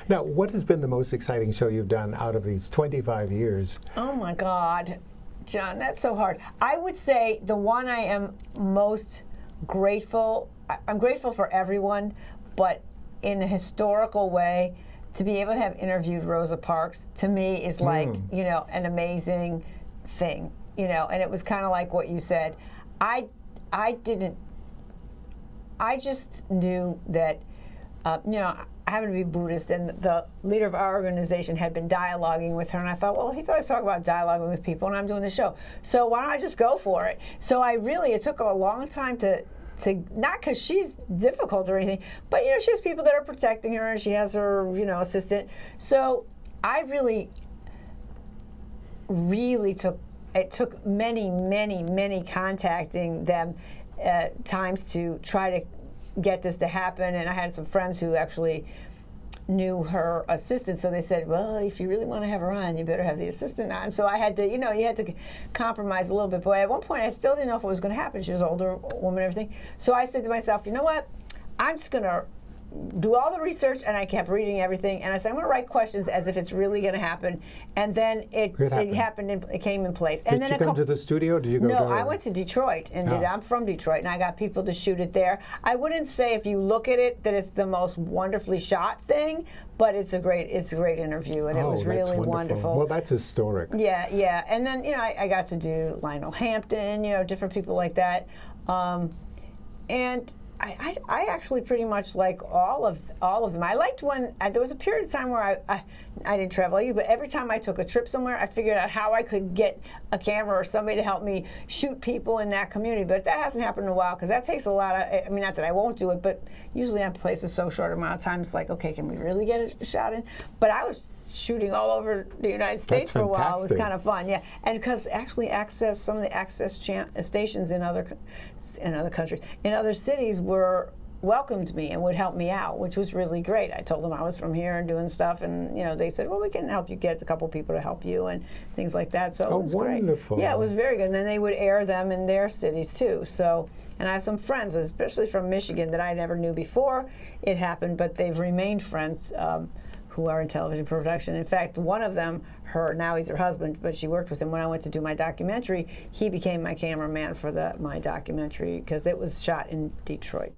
Now, what has been the most exciting show you've done out of these 25 years? Oh my God, John, that's so hard. I would say the one I am most grateful, I'm grateful for everyone, but in a historical way, to be able to have interviewed Rosa Parks, to me, is like, you know, an amazing thing, you know, and it was kind of like what you said. I just knew that, you know, I happen to be Buddhist, and the leader of our organization had been dialoguing with her, and I thought, well, he's always talking about dialoguing with people, and I'm doing the show, so why don't I just go for it? So it took a long time to not because she's difficult or anything, but you know, she has people that are protecting her, and she has her, you know, assistant. So I really took many contacting them times to try to get this to happen. And I had some friends who actually knew her assistant, so they said, well, if you really want to have her on, you better have the assistant on. So I had to, you know, you had to compromise a little bit. But at one point, I still didn't know if it was going to happen. She was an older woman and everything. So I said to myself, you know what? I'm just going to do all the research, and I kept reading everything, and I said, I'm going to write questions as if it's really going to happen, and then it happened, and it came in place. Did you come to the studio? Did you go No, to I went to Detroit, and I'm from Detroit, and I got people to shoot it there. I wouldn't say, if you look at it, that it's the most wonderfully shot thing, but it's a great interview, and it was really wonderful. Well, that's historic. Yeah, and then, you know, I got to do Lionel Hampton, you know, different people like that, and I actually pretty much like all of them. I liked when there was a period of time where I didn't travel like you, but every time I took a trip somewhere, I figured out how I could get a camera or somebody to help me shoot people in that community. But that hasn't happened in a while, because that takes a lot of, I mean, not that I won't do it, but usually I'm places so short amount of time, it's like, okay, can we really get a shot in? But I was shooting all over the United States for a while. It was kind of fun, yeah. And because actually some of the access stations in other countries, in other cities, welcomed me and would help me out, which was really great. I told them I was from here and doing stuff, and you know, they said, well, we can help you get a couple people to help you and things like that. So it was wonderful. Great. Yeah, it was very good. And then they would air them in their cities too. So, and I have some friends, especially from Michigan, that I never knew before it happened, but they've remained friends. Who are in television production. In fact, one of them, now he's her husband, but she worked with him when I went to do my documentary. He became my cameraman for my documentary, because it was shot in Detroit.